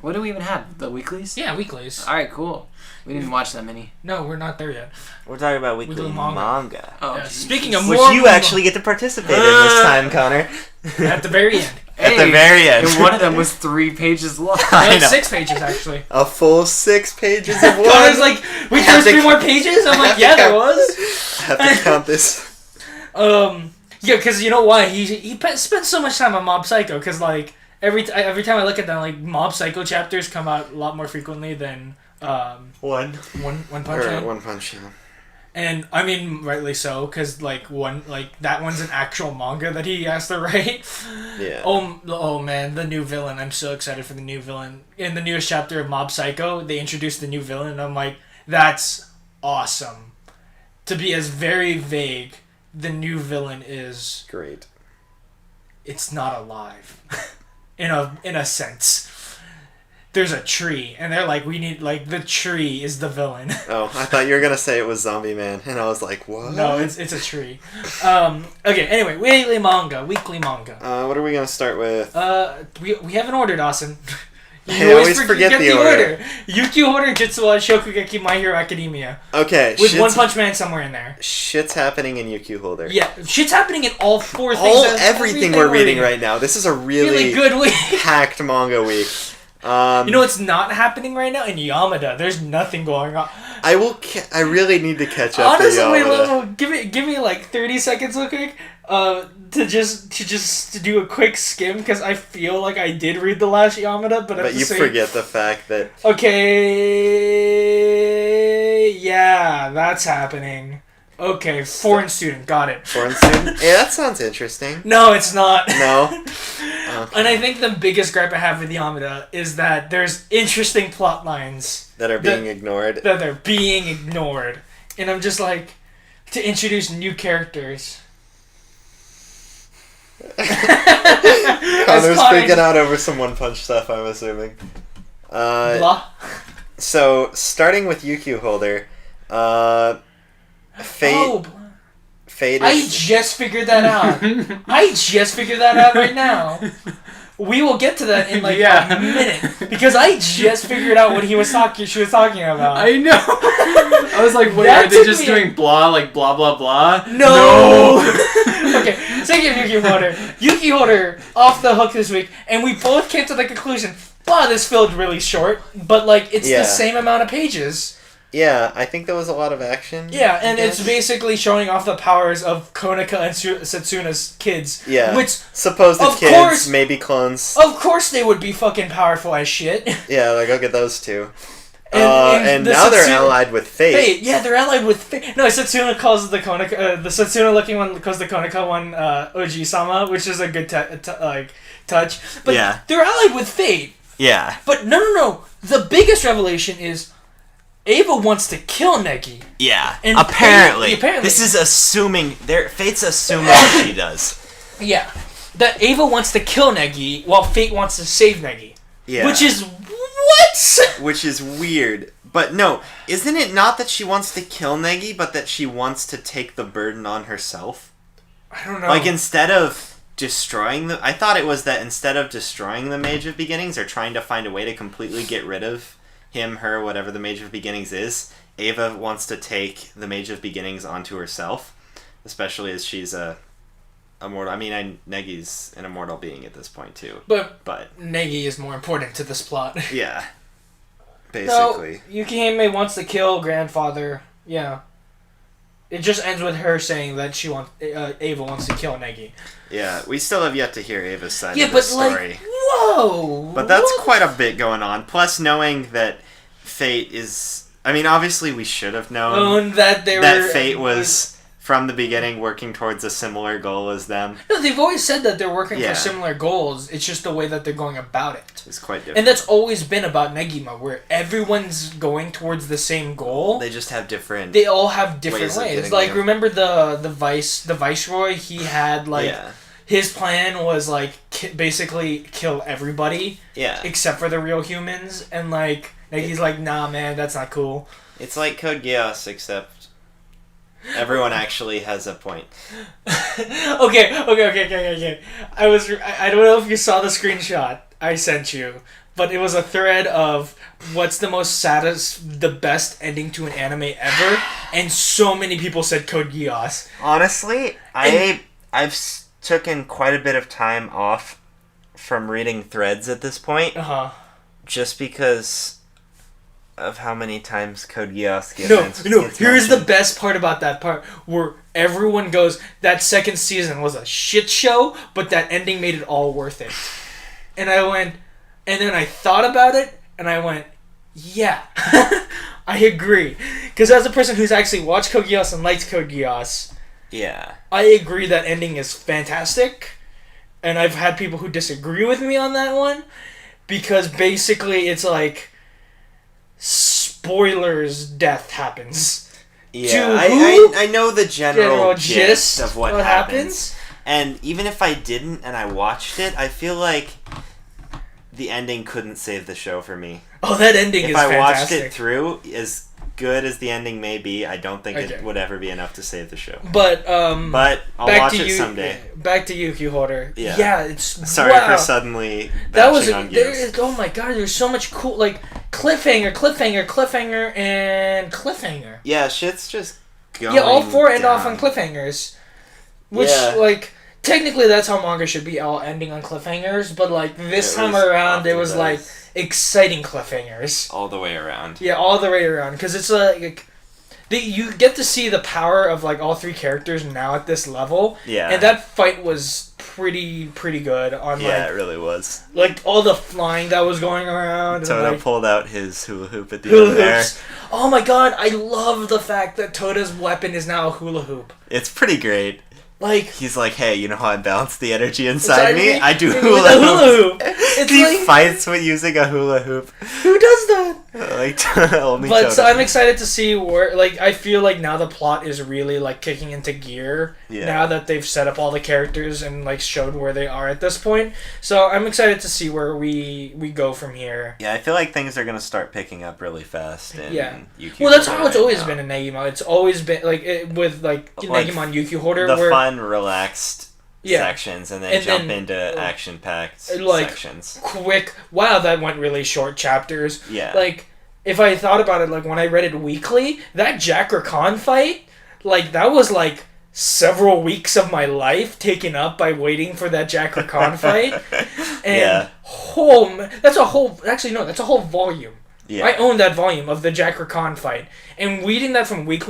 What do we even have? The weeklies? Yeah, weeklies. Alright, cool. We didn't watch that many. No, we're not there yet. We're talking about weekly manga. Oh, yeah, speaking of which more... you actually get to participate in this time, Connor. At the very end. At the very end. And one of them was 3 pages long. I know. 6 pages, actually. A full 6 pages of one. Connor's like, wait, there's 3 more pages? I'm like, yeah, there was. I have to count this. Yeah, because you know why? He spent so much time on Mob Psycho, because, like, every time I look at them, like, Mob Psycho chapters come out a lot more frequently than... One Punch Man. One Punch, yeah. And I mean, rightly so, because that one's an actual manga that he has to write. Yeah. Oh man, the new villain! I'm so excited for the new villain. In the newest chapter of Mob Psycho, they introduced the new villain, and I'm like, that's awesome. To be as very vague, the new villain is great. It's not alive, in a sense. There's a tree, and they're like, we need, like, the tree is the villain. Oh, I thought you were gonna say it was Zombie Man, and I was like, what? No, it's a tree. Okay, anyway, weekly manga. What are we gonna start with? We have an order, Dawson. I always forget the order. Yuki Order, Jitsu, Shokugeki, My Hero Academia. Okay. With One Punch Man somewhere in there. Shit's happening in Yuki Holder. Yeah, shit's happening in all 4 things. Everything we're reading right now. This is a really good week. packed manga week. You know what's not happening right now? In Yamada, there's nothing going on. I really need to catch up. Honestly, to Yamada. wait, give me like 30 seconds, real quick. To do a quick skim, because I feel like I did read the last Yamada, but you forget the fact that. Okay, yeah, that's happening. Okay, foreign student, got it. Foreign student? Yeah, that sounds interesting. No, it's not. No? Okay. And I think the biggest gripe I have with Yamada is that there's interesting plot lines that are being ignored. That they're being ignored. And I'm just like, to introduce new characters. Connor's freaking out over some One Punch stuff, I'm assuming. Blah. So, starting with Yuki Holder, Fate is... I just figured that out. I just figured that out right now. We will get to that in like a minute, because I just figured out what she was talking about. I know. I was like, wait, are they just doing blah, like blah blah blah? No. Okay, speaking of Yuki Holder off the hook this week, and we both came to the conclusion, wow, this felt really short, but like it's the same amount of pages. Yeah, I think there was a lot of action. Yeah, and it's basically showing off the powers of Konika and Setsuna's kids. Yeah. Which, supposed kids, maybe clones. Of course they would be fucking powerful as shit. Yeah, like, look at those two. And now they're allied with Fate. Yeah, they're allied with Fate. No, Setsuna calls the Konika, the Setsuna looking one calls the Konika one Oji-sama, which is a good touch. But they're allied with Fate. Yeah. But no. The biggest revelation is Ava wants to kill Negi. Yeah. And apparently. This is assuming... Fate's assuming that she does. Yeah. That Ava wants to kill Negi while Fate wants to save Negi. Yeah. Which is... What? Which is weird. But no, isn't it not that she wants to kill Negi, but that she wants to take the burden on herself? I don't know. Like, instead of destroying the... I thought it was that instead of destroying the Mage of Beginnings, or trying to find a way to completely get rid of him, her, whatever the Mage of Beginnings is, Ava wants to take the Mage of Beginnings onto herself, especially as she's a immortal. I mean, Negi's an immortal being at this point too. But Negi is more important to this plot. Yeah, basically. No, Yukihime wants to kill grandfather. Yeah, it just ends with her saying that Ava wants to kill Negi. Yeah, we still have yet to hear Ava's side of the story. Like, whoa! But that's quite a bit going on. Plus, knowing that Fate is... I mean, obviously we should have known that Fate was, from the beginning, working towards a similar goal as them. No, they've always said that they're working for similar goals. It's just the way that they're going about it. It's quite different. And that's always been about Negima, where everyone's going towards the same goal. They just have different... They all have different ways. Like, there. Remember the Viceroy? He had, like... Yeah. His plan was, like, basically kill everybody. Yeah. Except for the real humans. And, like, he's like, nah, man, that's not cool. It's like Code Geass, except everyone actually has a point. Okay. I don't know if you saw the screenshot I sent you, but it was a thread of what's the best ending to an anime ever, and so many people said Code Geass. Honestly, I've taken quite a bit of time off from reading threads at this point, just because of how many times Code Geass gets mentioned. Here's the best part about that part, where everyone goes, that second season was a shit show, but that ending made it all worth it. And I went, and then I thought about it, and I went, yeah, I agree. Because as a person who's actually watched Code Geass and likes Code Geass, yeah, I agree that ending is fantastic. And I've had people who disagree with me on that one, because basically it's like, spoilers, death happens. Yeah, I know the general gist of what happens. And even if I didn't and I watched it, I feel like the ending couldn't save the show for me. Oh, that ending is fantastic. If I watched it through, as good as the ending may be, I don't think it would ever be enough to save the show. But I'll watch it someday. Back to you, Q-Holder. Yeah, it's sorry for suddenly on Gears. Oh my god, there's so much cool, like, cliffhanger, and cliffhanger. Yeah, shit's just going Yeah, all four end down. off on cliffhangers. Which, like, technically that's how manga should be, all ending on cliffhangers, but, like, this time around, it was, like, exciting cliffhangers. All the way around. Yeah, all the way around, because it's, like, you get to see the power of, like, all three characters now at this level. Yeah. And that fight was pretty good on, it really was. Like, all the flying that was going around. Toda and, like, pulled out his hula hoop at the end there. Oh my god, I love the fact that Toda's weapon is now a hula hoop. It's pretty great. Like, he's like, hey, you know how I balance the energy inside me? I do hula hoop. He fights with using a hula hoop. Who does that? Only But Toda. so I'm excited to see where, like, I feel like now the plot is really, like, kicking into gear. Yeah. Now that they've set up all the characters and, like, showed where they are at this point. So I'm excited to see where we go from here. Yeah, I feel like things are going to start picking up really fast. Well, that's how it's always been in Negima. It's always been, like, with, like Negima and Yuki Holder. The fun, relaxed sections, and then jump into action-packed sections. Quick, wow, that went really short chapters. Yeah. Like, if I thought about it, like, when I read it weekly, that Jacker Khan fight, like, that was, like, several weeks of my life taken up by waiting for that Jacker Khan fight. And, that's a whole volume. Yeah. I own that volume of the Jacker Khan fight. And reading that from week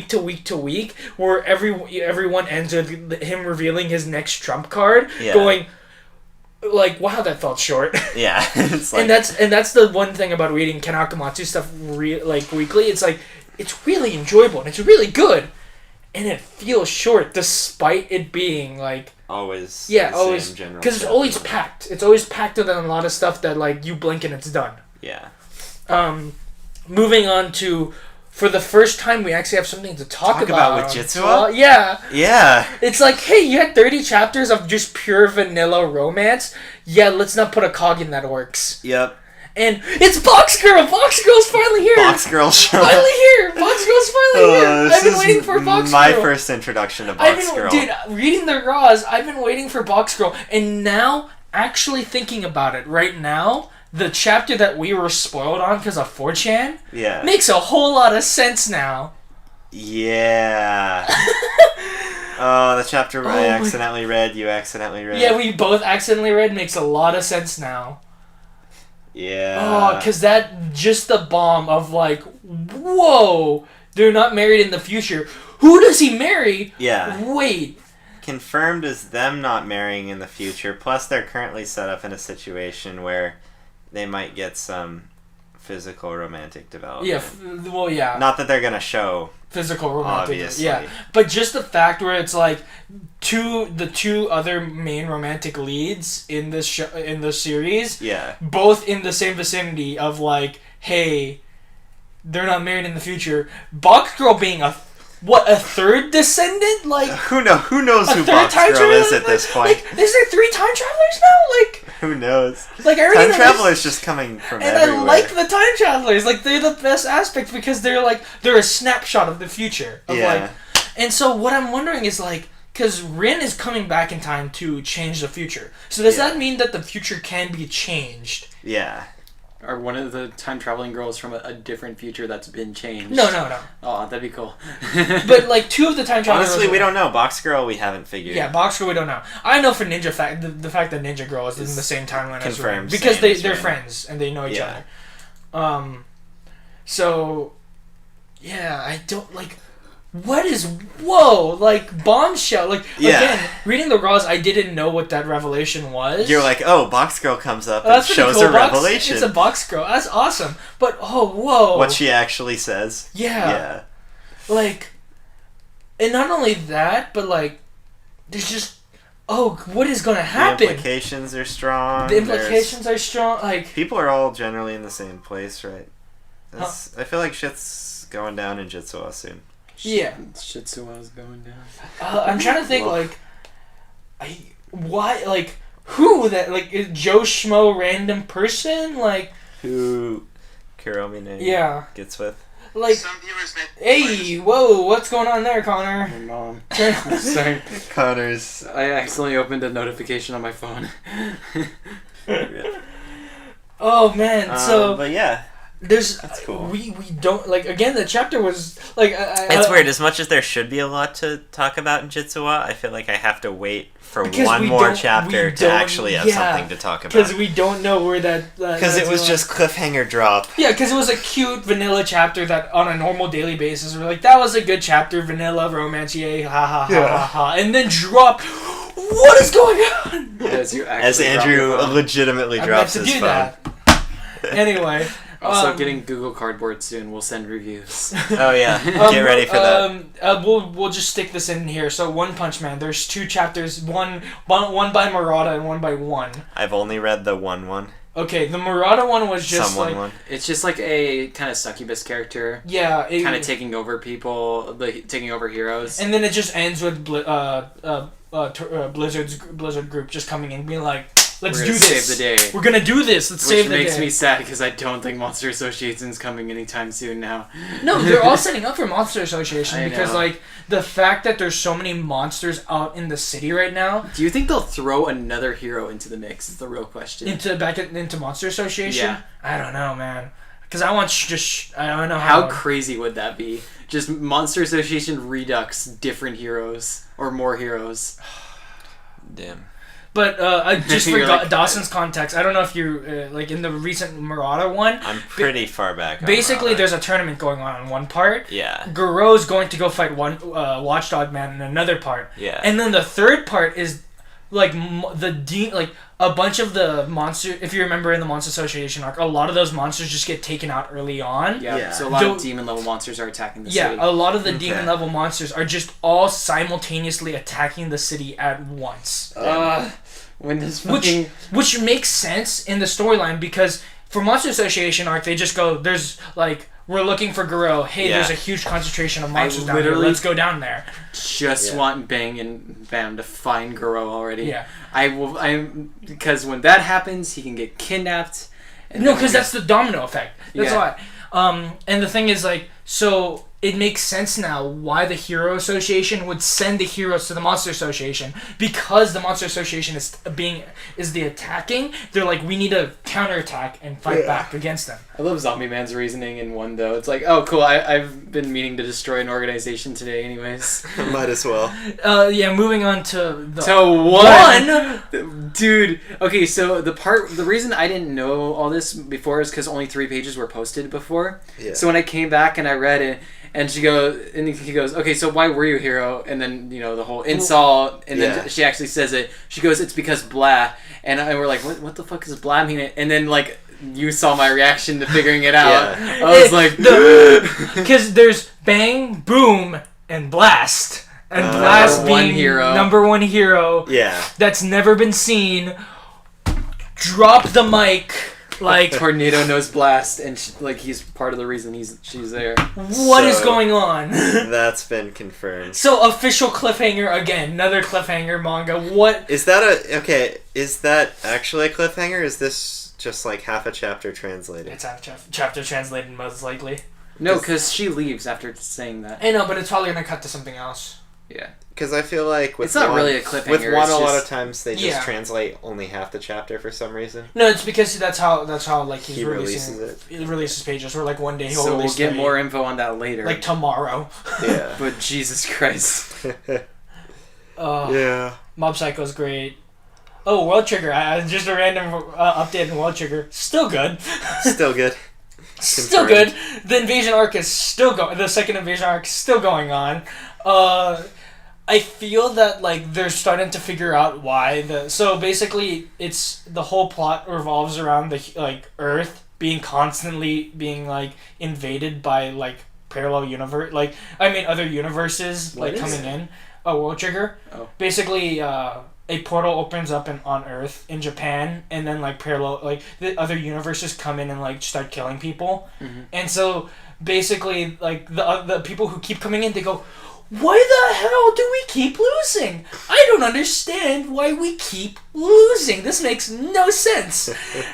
to week, where everyone ends with him revealing his next trump card, going, like, wow, that felt short. Yeah. It's like... and that's the one thing about reading Ken Akamatsu stuff like weekly. It's like, it's really enjoyable and it's really good. And it feels short despite it being like always because it's always packed. It's always packed with a lot of stuff that, like, you blink and it's done. Yeah. Moving on to, for the first time, we actually have something to talk about with Jitsu. Yeah. It's like, hey, you had 30 chapters of just pure vanilla romance. Yeah, let's not put a cog in that works. Yep. And it's Box Girl! Box Girl's finally here! Box Girl show. Finally here! Box Girl's finally here! I've been waiting for Box Girl. My first introduction to Box Girl. Dude, reading the Raws, I've been waiting for Box Girl. And now, actually thinking about it right now, the chapter that we were spoiled on because of 4chan makes a whole lot of sense now. Yeah. The chapter I accidentally read, you accidentally read. Yeah, we both accidentally read, makes a lot of sense now. Yeah. Oh, because just the bomb of, like, whoa, they're not married in the future. Who does he marry? Yeah. Wait. Confirmed as them not marrying in the future, plus they're currently set up in a situation where they might get some physical romantic development. Yeah, Not that they're going to show physical romantic, obviously. Yeah, but just the fact where it's like the two other main romantic leads in this in the series, both in the same vicinity of, like, hey, they're not married in the future. Box Girl being a third descendant? Like, who knows who Box Girl is at this point? Like, is there 3 time travelers now? Like, who knows? Like, time travelers just coming from everywhere. And I like the time travelers. Like, they're the best aspect because they're a snapshot of the future. And so what I'm wondering is, like, because Rin is coming back in time to change the future. So does that mean that the future can be changed? Yeah. Or one of the time traveling girls from a different future that's been changed. No. Oh, that'd be cool. But like 2 of the time traveling Honestly, girls we don't know. Box Girl, we haven't figured. Yeah, Box Girl, we don't know. I know for Ninja the fact that Ninja Girl is in the same timeline as Rin. Because they're friends and they know each other. So, yeah, I don't, like... What is... Whoa! Like, bombshell. Like, again, reading the Raws, I didn't know what that revelation was. You're like, oh, Box Girl comes up and shows a revelation. It's a Box Girl. That's awesome. But, whoa. What she actually says. Yeah. Like, and not only that, but, like, there's just... Oh, what is going to happen? The implications are strong. Are strong. Like, people are all generally in the same place, right? I feel like shit's going down in Jitsu soon. Yeah. Shitsua's going down. I'm trying to think, why, like, who that, like, is Joe Schmo random person? Like, who Kuromine gets with? Like, hey, whoa, what's going on there, Connor? My mom. Sorry. Connor's. I accidentally opened a notification on my phone. Oh, man, so. But yeah. That's cool. We don't, like, again, the chapter was, like... it's weird. As much as there should be a lot to talk about in Jitsuwa, I feel like I have to wait for one more chapter to actually have something to talk about. Because we don't know where that... Because it was just cliffhanger drop. Yeah, because it was a cute vanilla chapter that on a normal daily basis, we're like, that was a good chapter, vanilla, romance, yay, ha ha ha ha ha, and then drop... What is going on? As Andrew legitimately drops his phone. That. Anyway... Also, getting Google Cardboard soon. We'll send reviews. Oh yeah, get ready for that. We'll just stick this in here. So, One Punch Man. There's 2 chapters. One by Murata and one by One. I've only read the one. Okay, the Murata one was just It's just like a kind of succubus character. Yeah, kind of taking over people, like taking over heroes. And then it just ends with Blizzard group just coming in and being like, Let's do this. Save the day. We're gonna do this. Let's save the day. Which makes me sad because I don't think Monster Association's coming anytime soon now. No, they're all setting up for Monster Association because, like, the fact that there's so many monsters out in the city right now. Do you think they'll throw another hero into the mix? Is the real question. Into Monster Association? Yeah. I don't know, man. Because I want I don't know how crazy would that be? Just Monster Association Redux, different heroes or more heroes. Damn. But just for Dawson's context, I don't know if you like in the recent Murata one. I'm pretty far back. Basically, there's a tournament going on one part. Yeah. Guro's going to go fight one Watchdog Man in another part. Yeah. And then the third part is like a bunch of the monster. If you remember in the Monster Association arc, a lot of those monsters just get taken out early on. Yeah. So a lot of demon level monsters are attacking the city. Yeah, a lot of the demon level monsters are just all simultaneously attacking the city at once. When this which makes sense in the storyline because for Monster Association arc, they just go, there's like, we're looking for Guro. Hey, there's a huge concentration of monsters down here. Let's go down there. Just want Bang and Bam to find Guro already. Yeah. Because when that happens, he can get kidnapped. No, because that's the domino effect. That's why. And the thing is, like, so it makes sense now why the Hero Association would send the heroes to the Monster Association because the Monster Association is the attacking. They're like, we need to counterattack and fight back against them. I love Zombie Man's reasoning in one though. It's like, oh cool, I've been meaning to destroy an organization today, anyways. Might as well. Moving on to one, dude. Okay, so the reason I didn't know all this before is because only 3 pages were posted before. Yeah. So when I came back and I read it. And he goes, okay, so why were you a hero? And then, the whole insult, and then she actually says it. She goes, it's because blah. And we're like, what the fuck does blah mean? And then, like, you saw my reaction to figuring it out. Yeah. I was like... Because there's bang, boom, and blast. And blast being number one hero. Yeah. That's never been seen. Drop the mic... Like Tornado knows Blast, and he's part of the reason she's there. What is going on? That's been confirmed. So official cliffhanger again, another cliffhanger manga. What is that? Is that actually a cliffhanger? Is this just like half a chapter translated? It's half a chapter translated, most likely. No, because she leaves after saying that. I know, but it's probably gonna cut to something else. Yeah. Because I feel like it's not really a cliffhanger. With one, a lot of times they just translate only half the chapter for some reason. No, it's because that's how like he releases it. He releases pages, or like one day he'll so release. We'll get more info on that later. Like tomorrow. Yeah. But Jesus Christ. Yeah. Mob Psycho's great. Oh, World Trigger. Just a random update on World Trigger. Still good. Still good. Still good. The invasion arc is still going. The second invasion arc is still going on. I feel that like they're starting to figure out why so basically it's the whole plot revolves around the like Earth being constantly being like invaded by like parallel universe other universes like coming in. World Trigger. Basically a portal opens up on Earth in Japan, and then like parallel like the other universes come in and like start killing people. And so basically like the people who keep coming in, they go, why the hell do we keep losing? I don't understand why we keep losing. This makes no sense.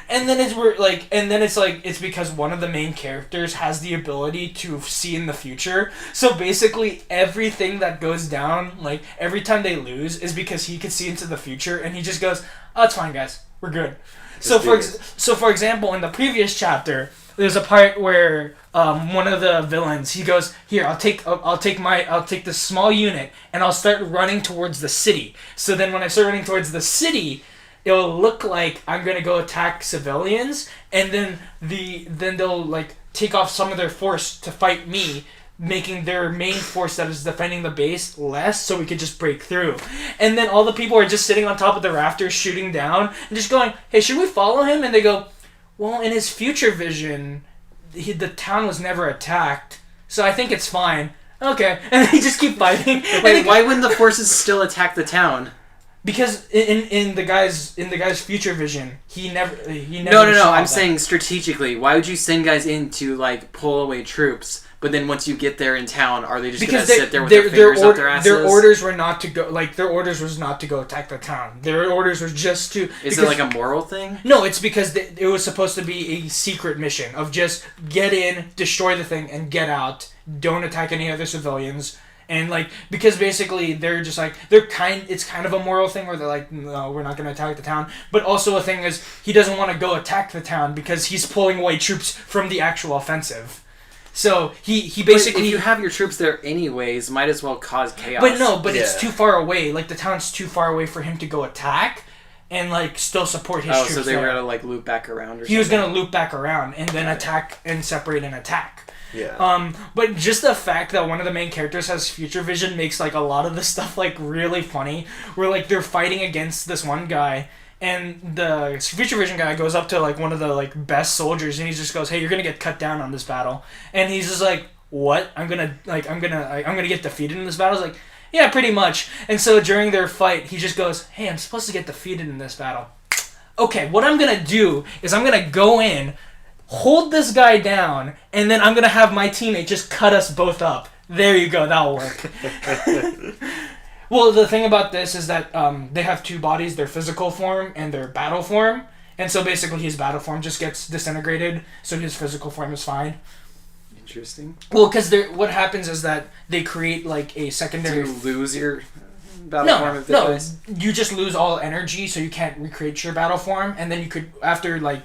And then it's because one of the main characters has the ability to see in the future. So basically everything that goes down, like every time they lose, is because he could see into the future, and he just goes, "Oh, it's fine, guys. We're good." So for example, in the previous chapter, there's a part where one of the villains, he goes, "Here, I'll take this small unit and I'll start running towards the city. So then when I start running towards the city, it'll look like I'm gonna go attack civilians, and then they'll like take off some of their force to fight me, making their main force that is defending the base less, so we could just break through." And then all the people are just sitting on top of the rafters shooting down and just going, "Hey, should we follow him?" And they go, "Well, in his future vision, the town was never attacked, so I think it's fine." Okay, and they just keep fighting. Wait, why wouldn't the forces still attack the town? Because in the guy's future vision, he never. No. I'm saying strategically. Why would you send guys in to like pull away troops? But then once you get there in town, are they just going to sit there with their fingers up their asses? Their orders were not to go. Like their orders was not to go attack the town. Their orders were just to. Is it like a moral thing? No, it's because it was supposed to be a secret mission of just get in, destroy the thing, and get out. Don't attack any other civilians. And like because basically they're just like it's kind of a moral thing where they're like, no, we're not going to attack the town. But also a thing is he doesn't want to go attack the town because he's pulling away troops from the actual offensive. So he basically... But if you have your troops there anyways, might as well cause chaos. But it's too far away. Like, the town's too far away for him to go attack and, like, still support his troops. So they were going to, like, loop back around or something? He was going to loop back around and then attack and separate and attack. Yeah. But just the fact that one of the main characters has future vision makes, like, a lot of this stuff, like, really funny. Where, like, they're fighting against this one guy, and the future vision guy goes up to like one of the like best soldiers, and he just goes, "Hey, you're gonna get cut down on this battle." And he's just like, "What? I'm gonna get defeated in this battle?" He's like, "Yeah, pretty much." And so during their fight, he just goes, "Hey, I'm supposed to get defeated in this battle. Okay, what I'm gonna do is I'm gonna go in, hold this guy down, and then I'm gonna have my teammate just cut us both up. There you go, that'll work." Well, the thing about this is that they have two bodies, their physical form and their battle form. And so basically his battle form just gets disintegrated, so his physical form is fine. Interesting. Well, because what happens is that they create like a secondary... Do you lose your battle form? No, you just lose all energy, so you can't recreate your battle form. And then you could, after like,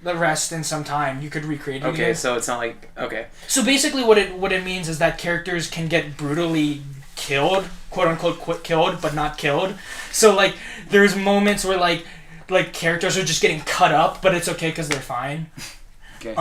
rest in some time, you could recreate it again. Okay, so it's not like... Okay. So basically what it means is that characters can get brutally killed, quote unquote killed, but not killed. So like there's moments where like characters are just getting cut up, but it's okay because they're fine. Okay.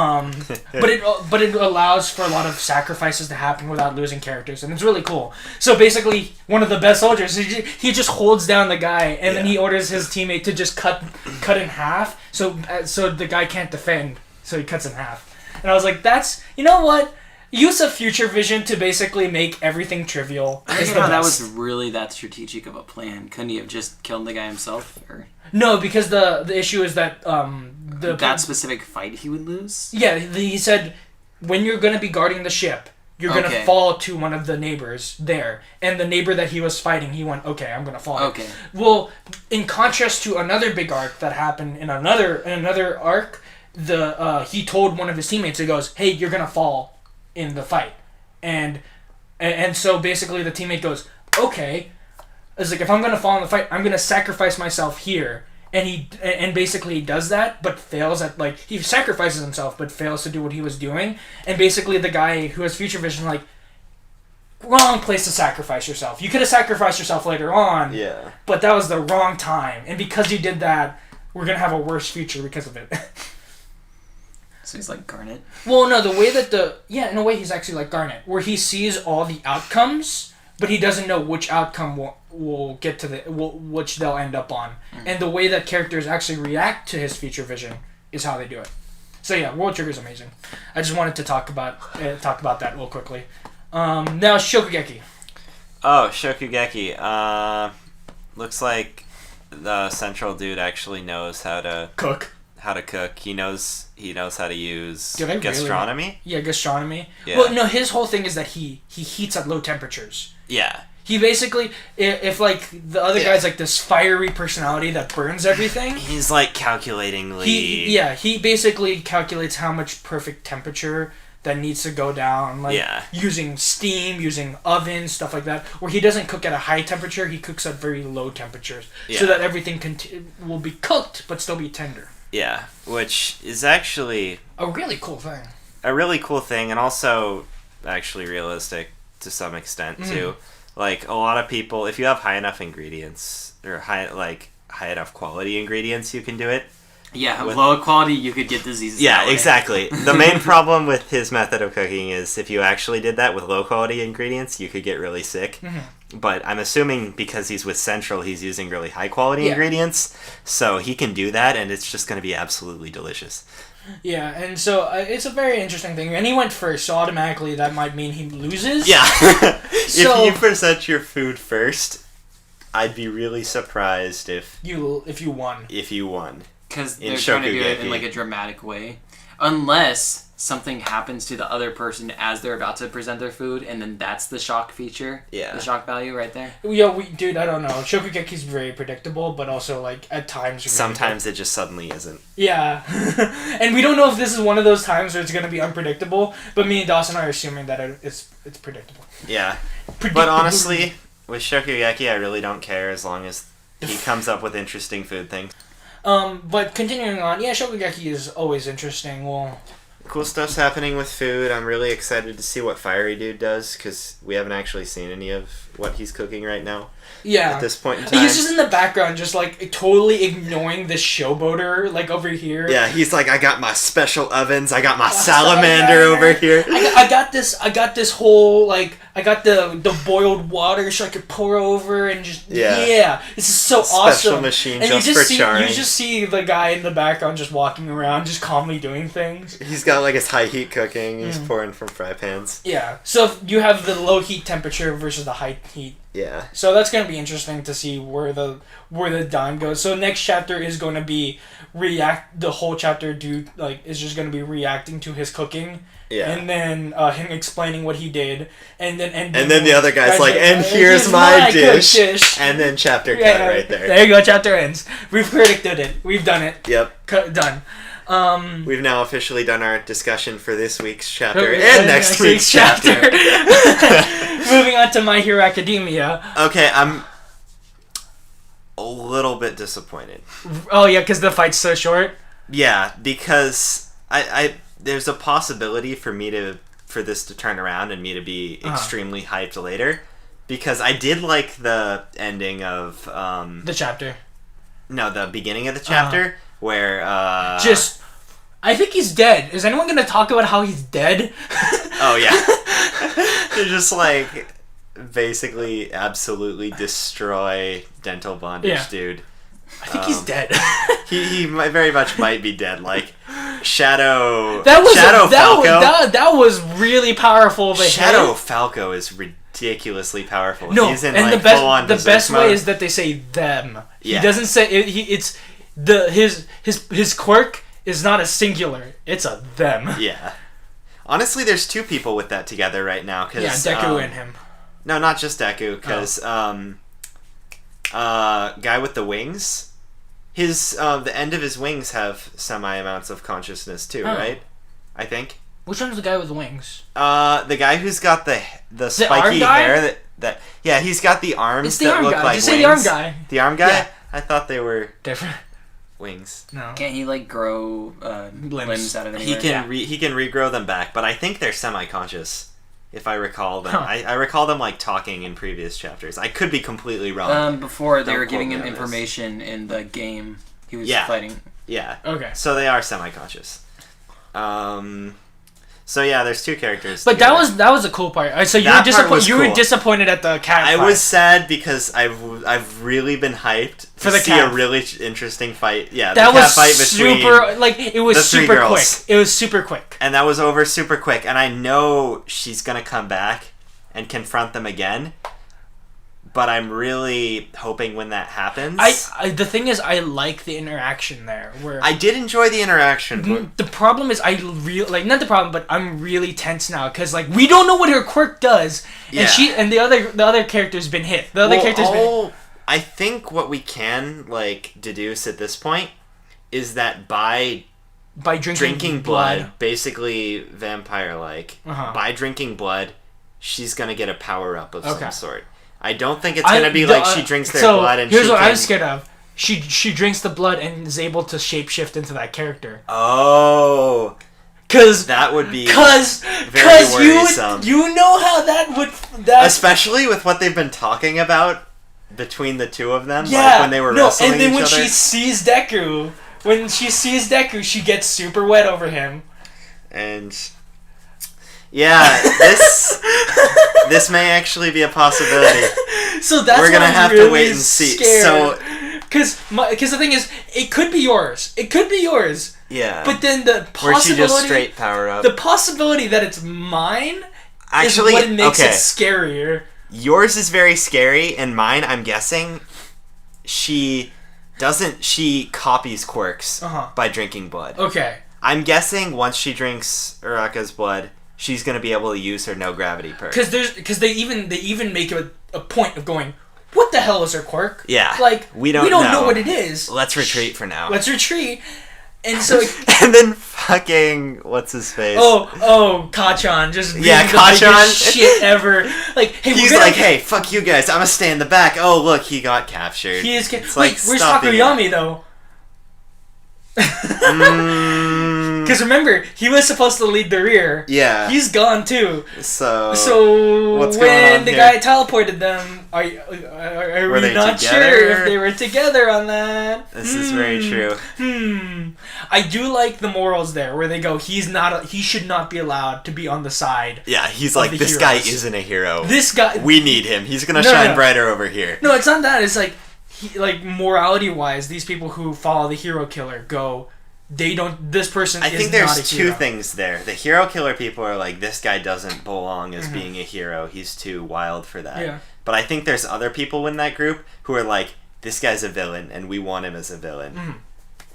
But it allows for a lot of sacrifices to happen without losing characters, and it's really cool. So basically, one of the best soldiers, he just holds down the guy, and then he orders his teammate to just cut in half, so the guy can't defend, so he cuts in half. And I was like, that's, you know what? Use of future vision to basically make everything trivial. I didn't know that was really that strategic of a plan. Couldn't he have just killed the guy himself? Or? No, because the issue is that that specific fight he would lose? Yeah, he said when you're going to be guarding the ship, you're going to fall to one of the neighbors there. And the neighbor that he was fighting, he went, okay, I'm going to fall. Okay. Well, in contrast to another big arc that happened in another arc, he told one of his teammates, he goes, "Hey, you're going to fall in the fight." And And so basically the teammate goes, okay, it's like, if I'm gonna fall in the fight, I'm gonna sacrifice myself here. And basically he does that, but fails at, like, he sacrifices himself, but fails to do what he was doing. And basically the guy who has future vision, like, wrong place to sacrifice yourself. You could have sacrificed yourself later on, but that was the wrong time. And because you did that, we're gonna have a worse future because of it. So he's like Garnet? Well, no, the way that in a way he's actually like Garnet, where he sees all the outcomes, but he doesn't know which outcome will get to which they'll end up on. Mm-hmm. And the way that characters actually react to his future vision is how they do it. So yeah, World Trigger is amazing. I just wanted to talk about that real quickly. Now Shokugeki. Oh, Shokugeki. Looks like the central dude actually knows how to cook. He knows how to use gastronomy. Gastronomy. Yeah. Well, no, his whole thing is that he heats at low temperatures. Yeah. He basically, if like the other guy's like this fiery personality that burns everything. He's like calculatingly. He basically calculates how much perfect temperature that needs to go down, like using steam, using ovens, stuff like that. Where he doesn't cook at a high temperature, he cooks at very low temperatures, so that everything will be cooked but still be tender. Yeah, which is actually a really cool thing. And also actually realistic to some extent too. Like, a lot of people, if you have high enough ingredients or high enough quality ingredients, you can do it. Yeah, with low quality, you could get diseases. Yeah, exactly. The main problem with his method of cooking is if you actually did that with low quality ingredients, you could get really sick. Mm-hmm. But I'm assuming because he's with Central, he's using really high quality ingredients, so he can do that, and it's just going to be absolutely delicious. Yeah, and so it's a very interesting thing. And he went first, so automatically that might mean he loses. Yeah. If you present your food first, I'd be really surprised if you won. Because they're trying to do it in like a dramatic way. Unless something happens to the other person as they're about to present their food, and then that's the shock feature. Yeah. The shock value right there. Yeah, dude, I don't know. Shokugeki's very predictable, but also, like, at times... Sometimes it just suddenly isn't. Yeah. And we don't know if this is one of those times where it's going to be unpredictable, but me and Dawson are assuming that it's predictable. Yeah. But honestly, with Shokugeki, I really don't care as long as he comes up with interesting food things. But continuing on, Shokugeki is always interesting. Well, cool stuff's happening with food. I'm really excited to see what Fiery Dude does, because we haven't actually seen any of what he's cooking right now. Yeah. At this point in time. He's just in the background, just, like, totally ignoring this showboater, like, over here. Yeah, he's like, I got my special ovens, I got my salamander over here. I got this whole, like, I got the boiled water so I could pour over and just, this is so awesome. Special machine and just for charring. You just see the guy in the background just walking around, just calmly doing things. He's got, like, his high heat cooking, he's pouring from fry pans. Yeah, so you have the low heat temperature versus the high heat. Yeah. So that's going to be interesting to see where the dime goes. So next chapter is going to be the whole chapter is just going to be reacting to his cooking. Yeah. And then him explaining what he did, and then the other guy's like, and here's my dish. And then chapter cut right there. There you go, chapter ends. We've predicted it. We've done it. Yep. Done. We've now officially done our discussion for this week's chapter and next week's chapter. Moving on to My Hero Academia. Okay, I'm a little bit disappointed. Oh yeah, because the fight's so short? Yeah, because I there's a possibility for this to turn around and me to be extremely hyped later. Because I did like the ending of... the chapter. No, the beginning of the chapter, where... I think he's dead. Is anyone going to talk about how he's dead? Oh, yeah. They're just, like, basically absolutely destroy Dental Bondage, dude. I think he's dead. he very much might be dead. Like, Shadow Falco. That was really powerful. Shadow Falco is ridiculously powerful. No, he's in, and like, the best way is that they say them. Yeah. He doesn't say it's his quirk is not a singular. It's a them. Yeah. Honestly, there's two people with that together right now. Cause, Deku and him. No, not just Deku, because guy with the wings, his the end of his wings have semi amounts of consciousness too, right? I think. Which one's the guy with wings? The guy who's got the spiky hair that he's got the arms it's the that arm look guy. like Just wings. say the arm guy. The arm guy? Yeah. I thought they were different wings. No. Can't he like grow limbs out of anywhere? He can regrow them back, but I think they're semi-conscious. If I recall them, Huh. I recall them like talking in previous chapters. I could be completely wrong. Before they Don't were giving quote him me on this. information in the game he was fighting. Yeah. Okay. So they are semi-conscious. So yeah, there's two characters. But together. that was a cool part. So you That were part was You were cool. disappointed at the cat. I fight. was sad because I've really been hyped For to the see cat. a really interesting fight. Yeah, That the cat was fight between super. Like it was the three super girls. quick. It was super quick. and that was over super quick. And I know she's gonna come back and confront them again. But I'm really hoping when that happens. The thing is, I like the interaction there. Where I did enjoy the interaction. the problem is, not the problem, but I'm really tense now because like we don't know what her quirk does, Yeah. and the other character's been hit. The other character's been. I think what we can like deduce at this point is that by drinking blood, basically vampire-like, by drinking blood, she's gonna get a power-up of some sort. I don't think it's gonna be like she drinks their blood and here's what I'm scared of. She drinks the blood and is able to shapeshift into that character. Oh, Cause that would be cause worrisome. you know how that would especially with what they've been talking about between the two of them, like when they were wrestling and then each when other. she sees Deku, she gets super wet over him. And yeah, this may actually be a possibility. So that's we're gonna why I'm have really to wait and see. Scared. So, because the thing is, it could be yours. yeah. But then the where she possibility, just straight power up. the possibility that it's mine, actually, is what makes it scarier. Yours is very scary, and mine, I'm guessing, she copies quirks by drinking blood. Okay. I'm guessing once she drinks Uraka's blood, she's gonna be able to use her no gravity perk. Because they even make a point of going, what the hell is her quirk? Yeah. Like we don't know what it is. Let's retreat for now. And so and then fucking what's his face? Kachan just being the Kachan biggest shit ever. Like, hey, he's like, hey, fuck you guys, I'm gonna stay in the back. Oh look, he got captured. He is. It's Wait, where's Takoyami though? Because remember, he was supposed to lead the rear. Yeah. He's gone too. So what's going when on the here? guy teleported them, are Were we they not together? sure if they were together on that? This is very true. I do like the morals there, where they go, he should not be allowed to be on the side. Yeah, he's like, this guy isn't a hero. This guy, we need him. He's gonna shine brighter over here. No, it's not that. It's like, morality-wise, these people who follow the hero killer go, this person I is think not a there's hero. two things there. The hero killer people are like, this guy doesn't belong as being a hero. He's too wild for that. Yeah. But I think there's other people in that group who are like, this guy's a villain, and we want him as a villain.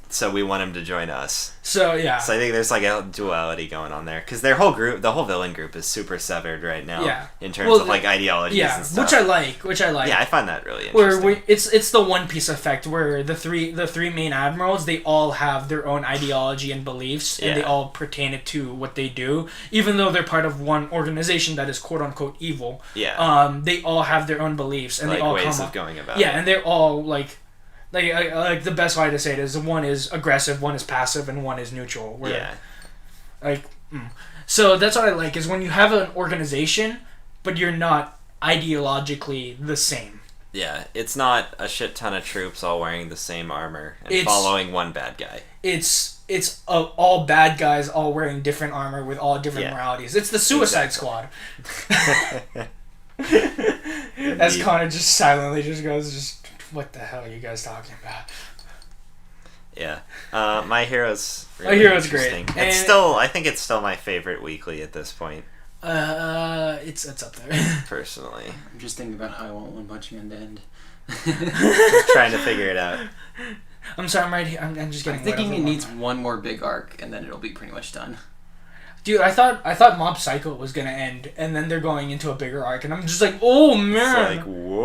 So we want him to join us. So, yeah. So I think there's like a duality going on there. Because their whole group, the whole villain group is super severed right now. In terms of like ideologies and stuff. Which I like. Yeah, I find that really interesting. Where it's the One Piece effect, where the three main admirals, they all have their own ideology and beliefs, and they all pertain it to what they do, even though they're part of one organization that is quote unquote evil. Yeah. They all have their own beliefs, and like they all ways come of going about. Yeah, and they're all like the best way to say it is one is aggressive, one is passive, and one is neutral. So that's what I like, is when you have an organization, but you're not ideologically the same. Yeah, it's not a shit ton of troops all wearing the same armor and following one bad guy. It's all bad guys all wearing different armor with all different moralities. It's the Suicide Squad. As Connor just silently just goes, what the hell are you guys talking about? Yeah. My Hero's really My Hero's interesting. great. I think it's still my favorite weekly at this point. It's up there. Personally. I'm just thinking about how I want One Punch Man to end. Just trying to figure it out. I'm sorry, I'm right here. I'm just getting. I'm thinking it needs one more big arc, and then it'll be pretty much done. Dude, I thought Mob Psycho was gonna end, and then they're going into a bigger arc, and I'm just like, oh man. It's like, whoa.